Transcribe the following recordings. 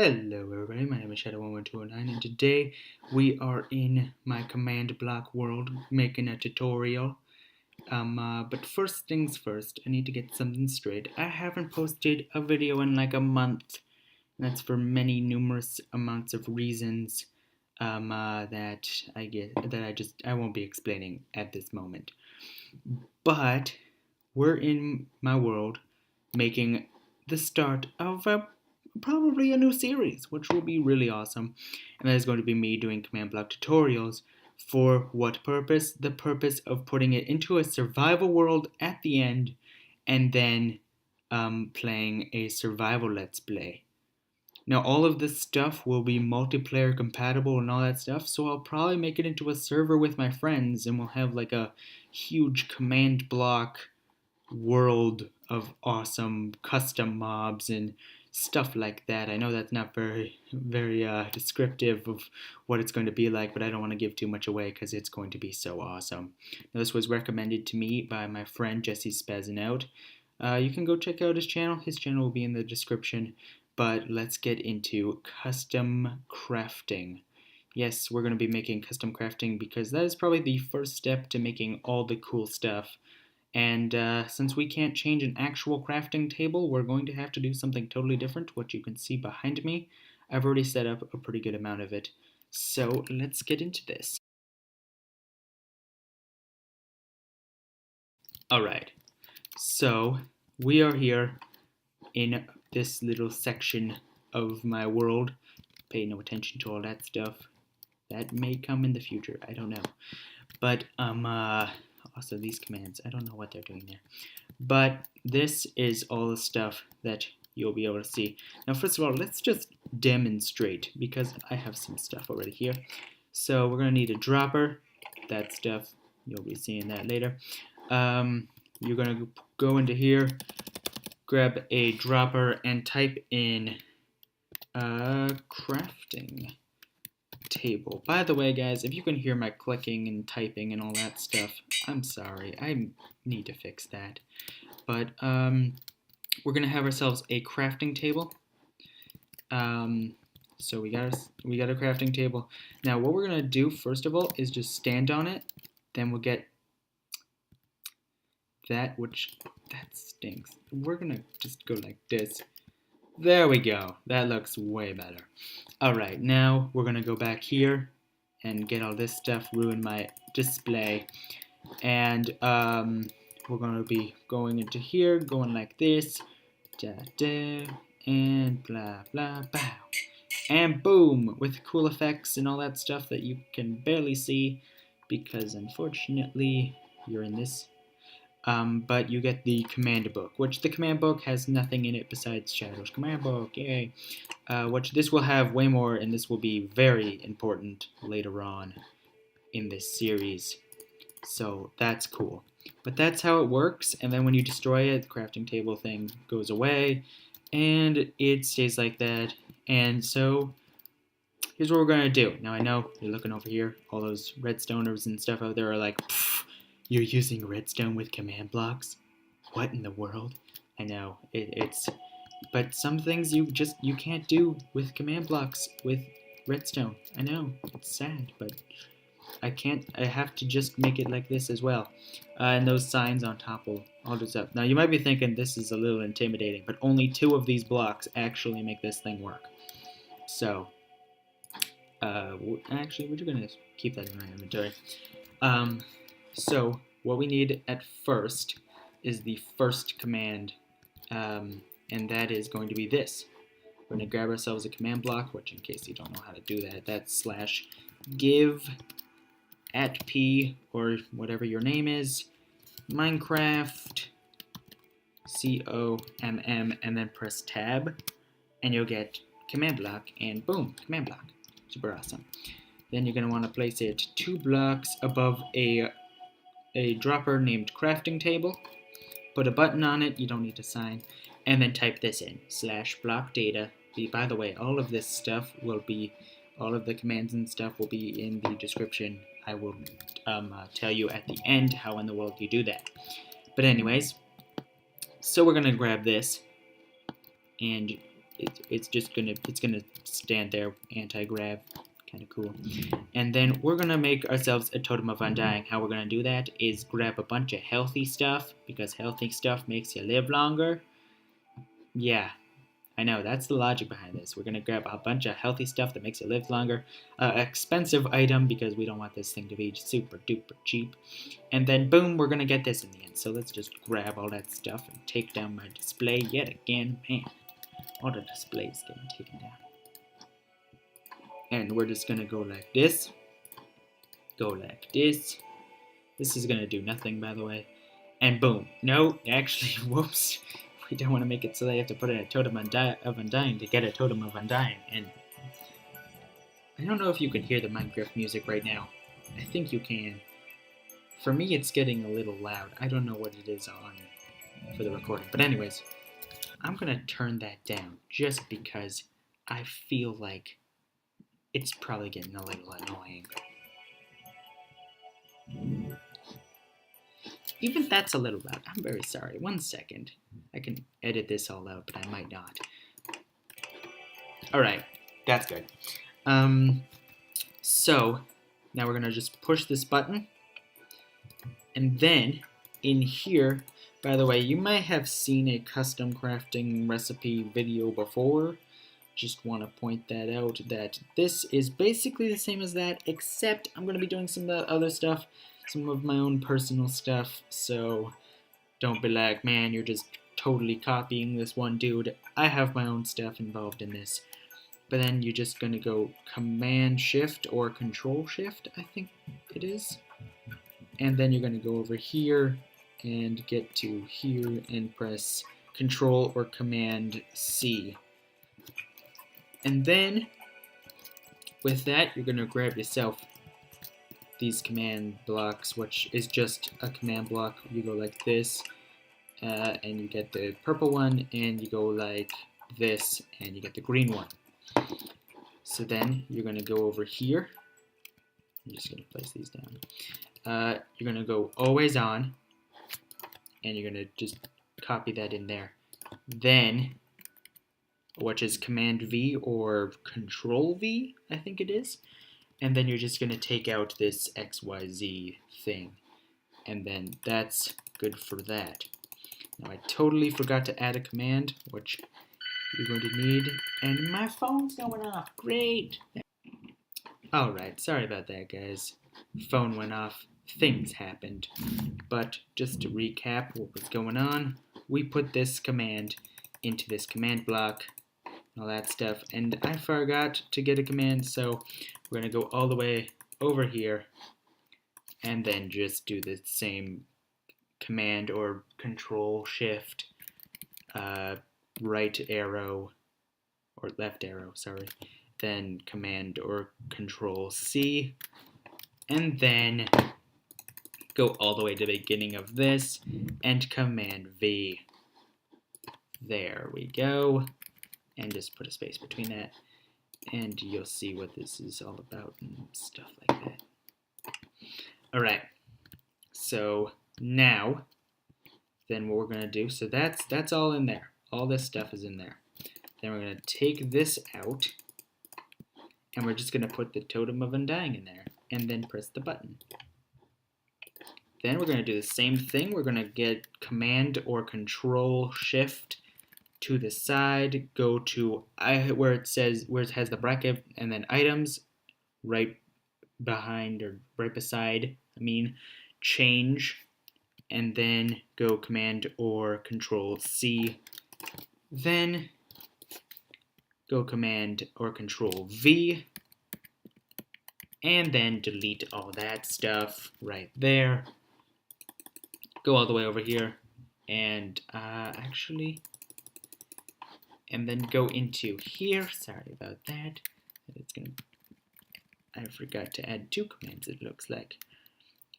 Hello everybody, my name is Shadow11209 and today we are in my command block world making a tutorial. But first things first, I need to get something straight. I haven't posted a video in like a month. That's for many numerous amounts of reasons that I won't be explaining at this moment. But we're in my world making the start of probably a new series, which will be really awesome. And that is going to be me doing command block tutorials. For what purpose? The purpose of putting it into a survival world at the end and then playing a survival let's play. Now all of this stuff will be multiplayer compatible and all that stuff, so I'll probably make it into a server with my friends and we'll have like a huge command block world of awesome custom mobs and stuff like that. I know that's not very descriptive of what it's going to be like, but I don't want to give too much away because it's going to be so awesome. Now, this was recommended to me by my friend Jesse Spazzing Out. You can go check out his channel. His channel will be in the description. But let's get into custom crafting. Yes, we're going to be making custom crafting because that is probably the first step to making all the cool stuff. And since we can't change an actual crafting table, we're going to have to do something totally different, which you can see behind me. I've already set up a pretty good amount of it. So let's get into this. Alright, so we are here in this little section of my world. Pay no attention to all that stuff. That may come in the future, I don't know. But also these commands, I don't know what they're doing there. But this is all the stuff that you'll be able to see. Now first of all, let's just demonstrate because I have some stuff already here. So we're going to need a dropper. That stuff, you'll be seeing that later. You're going to go into here, grab a dropper and type in crafting table. By the way, guys, if you can hear my clicking and typing and all that stuff, I'm sorry. I need to fix that. But we're gonna have ourselves a crafting table. So we got a crafting table. Now, what we're gonna do first of all is just stand on it. Then we'll get that stinks. We're gonna just go like this. There we go. That looks way better. Alright, now we're going to go back here and get all this stuff, ruin my display. And we're going to be going into here, going like this. Da, da, and blah, blah, bow. And boom! With cool effects and all that stuff that you can barely see because unfortunately you're in this. But you get the command book, which the command book has nothing in it besides Shadow's command book, yay! Which this will have way more, and this will be very important later on in this series. So that's cool. But that's how it works, and then when you destroy it, the crafting table thing goes away, and it stays like that. And so here's what we're going to do. Now I know you're looking over here, all those redstoners and stuff out there are like, you're using redstone with command blocks? What in the world? I know, but some things you can't do with command blocks with redstone. I know, it's sad, but I have to just make it like this as well. And those signs on top will all this up. Now you might be thinking this is a little intimidating, but only 2 of these blocks actually make this thing work. So, actually, we're just gonna keep that in my inventory. So what we need at first is the first command, and that is going to be this. We're going to grab ourselves a command block, which in case you don't know how to do that, that's /give @p, or whatever your name is, Minecraft, COMM, and then press tab, and you'll get command block, and boom, command block. Super awesome. Then you're going to want to place it 2 blocks above a dropper named CraftingTable. Put a button on it, you don't need to sign, and then type this in, /blockdata. By the way, all of this stuff will be, all of the commands and stuff will be in the description. I will tell you at the end how in the world you do that. But anyways, so we're going to grab this, and it's gonna stand there, anti-grav, kind of cool. And then we're gonna make ourselves a totem of undying. How we're gonna do that is grab a bunch of healthy stuff, because healthy stuff makes you live longer. Yeah, I know, that's the logic behind this. We're gonna grab a bunch of healthy stuff that makes you live longer. Expensive item, because we don't want this thing to be super duper cheap. And then boom, we're gonna get this in the end. So let's just grab all that stuff and take down my display yet again. Man, all the displays getting taken down. And we're just gonna go like this. Go like this. This is gonna do nothing, by the way. And boom. No, actually, whoops. We don't want to make it so they have to put in a totem of undying to get a totem of undying. And I don't know if you can hear the Minecraft music right now. I think you can. For me, it's getting a little loud. I don't know what it is on for the recording. But anyways, I'm gonna turn that down just because I feel like it's probably getting a little annoying. Even that's a little loud. I'm very sorry. 1 second. I can edit this all out, but I might not. Alright, that's good. So, now we're going to just push this button. And then, in here, by the way, you might have seen a custom crafting recipe video before. Just want to point that out, that this is basically the same as that, except I'm going to be doing some of the other stuff, some of my own personal stuff, so don't be like, man, you're just totally copying this one dude. I have my own stuff involved in this. But then you're just going to go Command Shift or Control Shift, I think it is. And then you're going to go over here and get to here and press Control or Command C. And then, with that, you're going to grab yourself these command blocks, which is just a command block. You go like this, and you get the purple one, and you go like this, and you get the green one. So then, you're going to go over here. I'm just going to place these down. You're going to go always on, and you're going to just copy that in there. Then, which is Command V or Control V, I think it is. And then you're just going to take out this XYZ thing. And then that's good for that. Now I totally forgot to add a command, which you're going to need. And my phone's going off. Great! Alright, sorry about that, guys. Phone went off. Things happened. But just to recap what was going on, we put this command into this command block, all that stuff, and I forgot to get a command, so we're going to go all the way over here and then just do the same command or Control Shift right arrow or left arrow, sorry, then Command or Control C, and then go all the way to the beginning of this and Command V. There we go. And just put a space between that, and you'll see what this is all about and stuff like that. Alright, so now, then what we're going to do, so that's all in there. All this stuff is in there. Then we're going to take this out, and we're just going to put the Totem of Undying in there, and then press the button. Then we're going to do the same thing. We're going to get Command or Control Shift to the side, go to where it has the bracket, and then items, right behind or right beside, change, and then go Command or Control C, then go Command or Control V, and then delete all that stuff right there. Go all the way over here, and and then go into here. Sorry about that. I forgot to add 2 commands, it looks like.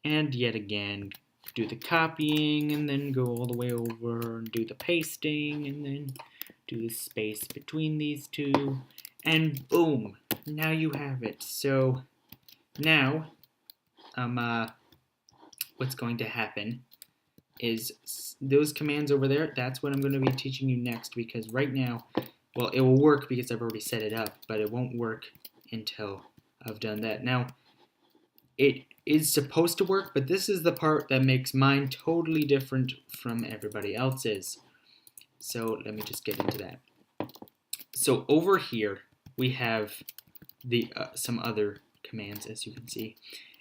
And yet again, do the copying, and then go all the way over and do the pasting, and then do the space between these 2, and boom, now you have it. So now, what's going to happen is those commands over there, that's what I'm going to be teaching you next, because right now well, it will work because I've already set it up, but it won't work until I've done that. Now, it is supposed to work, but this is the part that makes mine totally different from everybody else's. So let me just get into that. So over here, we have the some other commands, as you can see.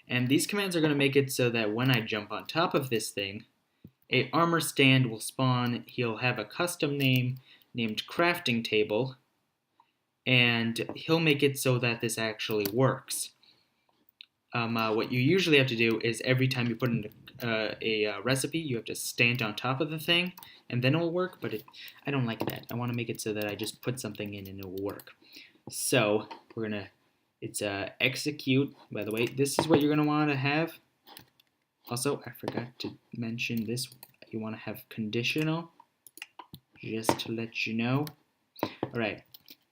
And these commands are going to make it so that when I jump on top of this thing, a armor stand will spawn. He'll have a custom name named CraftingTable, and he'll make it so that this actually works. What you usually have to do is every time you put in a recipe, you have to stand on top of the thing, and then it will work, but I don't like that. I want to make it so that I just put something in and it will work. So we're going to, it's execute, by the way. This is what you're going to want to have. Also, I forgot to mention this. You want to have conditional, just to let you know. All right,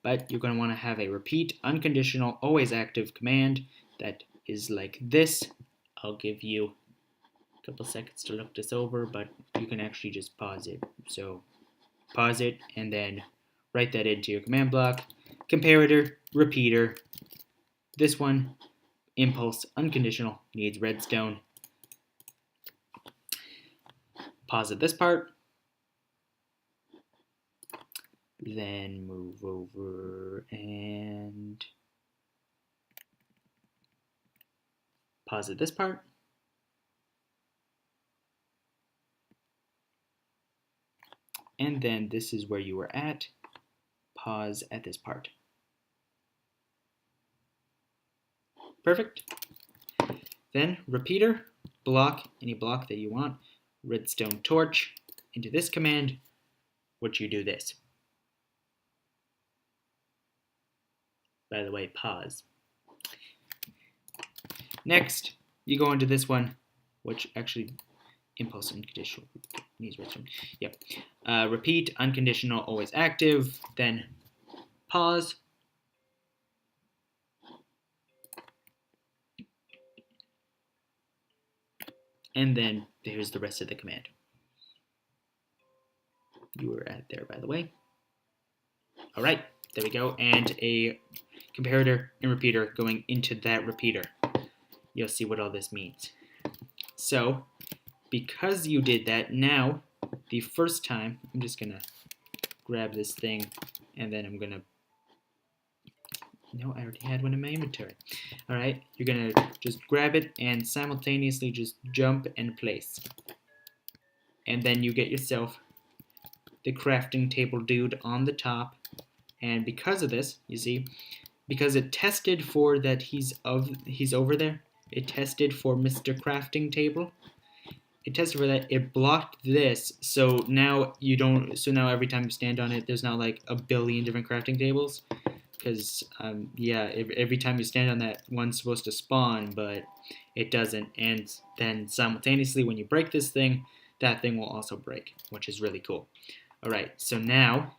but you're going to want to have a repeat, unconditional, always active command that is like this. I'll give you a couple seconds to look this over, but you can actually just pause it. So pause it and then write that into your command block. Comparator, repeater. This one, impulse, unconditional, needs redstone. Pause at this part. Then move over and pause at this part. And then this is where you were at. Pause at this part. Perfect. Then repeater, block, any block that you want, redstone torch into this command, which you do this. By the way, pause. Next, you go into this one, which actually impulse unconditional needs redstone. Yep. Repeat, unconditional, always active. Then pause. And then here's the rest of the command. You were at there, by the way. All right, there we go. And a comparator and repeater going into that repeater. You'll see what all this means. So, because you did that, now, the first time, I'm just going to grab this thing, and then I'm going to, no, I already had one in my inventory. All right, you're going to just grab it and simultaneously just jump and place. And then you get yourself the crafting table dude on the top. And because of this, you see, because it tested for that he's over there, it tested for Mr. Crafting Table. It tested for that. It blocked this, so now you don't. So now every time you stand on it, there's not like a billion different crafting tables, because yeah, every time you stand on that, one's supposed to spawn, but it doesn't. And then simultaneously, when you break this thing, that thing will also break, which is really cool. All right, so now,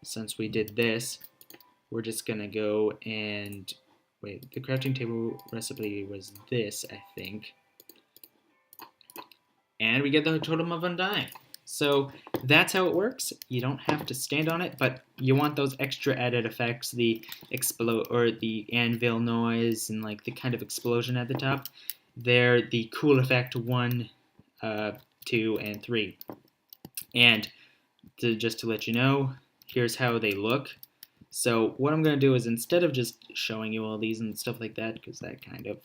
since we did this, we're just gonna go and wait. The crafting table recipe was this, I think. And we get the totem of undying. So that's how it works. You don't have to stand on it, but you want those extra added effects, the explode or the anvil noise and like the kind of explosion at the top. They're the cool effect 1, 2, and 3. And just to let you know, here's how they look. So what I'm going to do is, instead of just showing you all these and stuff like that, because that kind of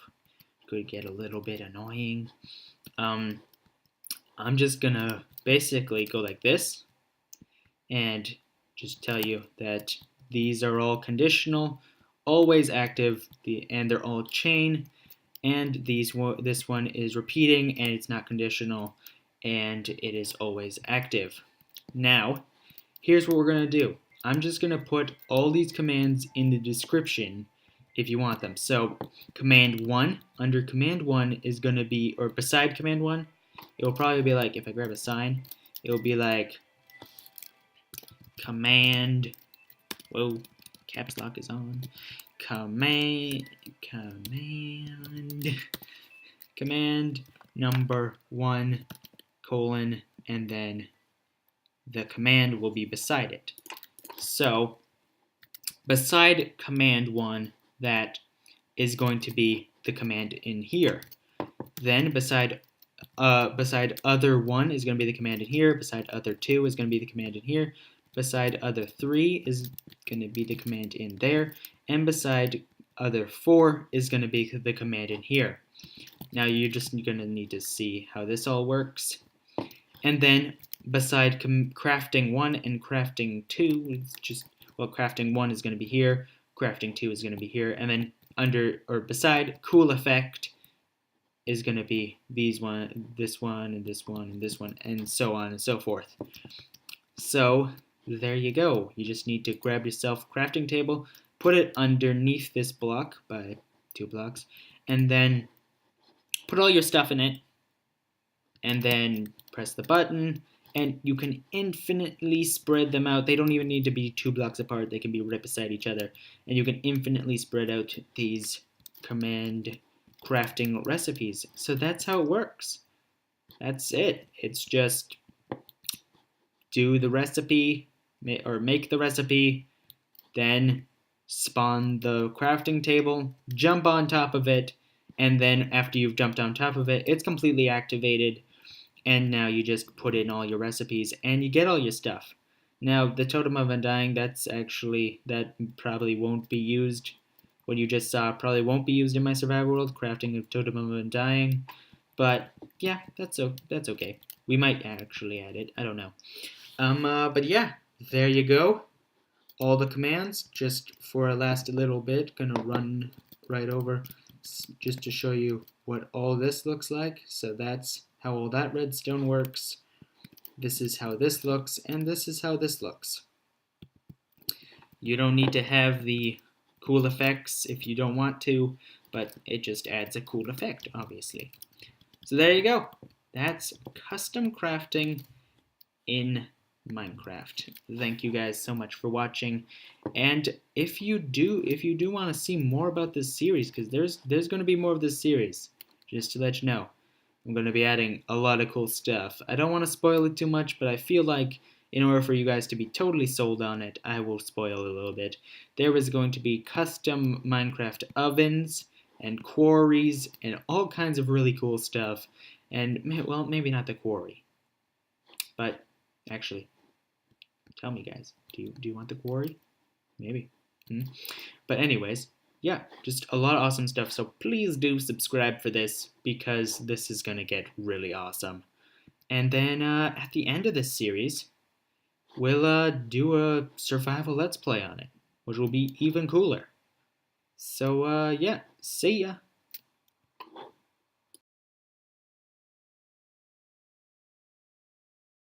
could get a little bit annoying, I'm just gonna basically go like this and just tell you that these are all conditional, always active, and they're all chain, and this one is repeating and it's not conditional, and it is always active. Now, here's what we're gonna do. I'm just gonna put all these commands in the description if you want them. So command 1, under command 1 is gonna be, or beside command 1, it will probably be like, if I grab a sign, it will be like command, whoa, caps lock is on, command number 1, colon, and then the command will be beside it. So beside command 1, that is going to be the command in here. Then beside other 1 is going to be the command in here. Beside other 2 is going to be the command in here. Beside other 3 is going to be the command in there. And beside other 4 is going to be the command in here. Now you're just going to need to see how this all works. And then beside crafting 1 and crafting 2, it's just, well, crafting 1 is going to be here, crafting 2 is going to be here, and then under or beside cool effect is going to be this one, and this one, and this one, and so on and so forth. So there you go. You just need to grab yourself a crafting table, put it underneath this block by 2 blocks, and then put all your stuff in it, and then press the button, and you can infinitely spread them out. They don't even need to be 2 blocks apart. They can be right beside each other, and you can infinitely spread out these command crafting recipes. So that's how it works. That's it. It's just do the recipe, or make the recipe, then spawn the crafting table, jump on top of it, and then after you've jumped on top of it, it's completely activated, and now you just put in all your recipes and you get all your stuff. Now the Totem of Undying, that probably won't be used. What you just saw probably won't be used in my survival world, crafting a Totem of Undying, but yeah, that's okay. We might actually add it, I don't know. But yeah, there you go. All the commands, just for a last little bit, gonna run right over just to show you what all this looks like. So that's how all that redstone works. This is how this looks, and this is how this looks. You don't need to have the cool effects if you don't want to, but it just adds a cool effect, obviously. So there you go. That's custom crafting in Minecraft. Thank you guys so much for watching, and if you do want to see more about this series, because there's going to be more of this series, just to let you know, I'm going to be adding a lot of cool stuff. I don't want to spoil it too much, but I feel like in order for you guys to be totally sold on it, I will spoil a little bit. There is going to be custom Minecraft ovens and quarries and all kinds of really cool stuff, and well, maybe not the quarry, but actually, tell me, guys, do you want the quarry? Maybe. But anyways, yeah, just a lot of awesome stuff. So please do subscribe for this, because this is gonna get really awesome. And then at the end of this series, we'll do a survival let's play on it, which will be even cooler. So yeah, see ya.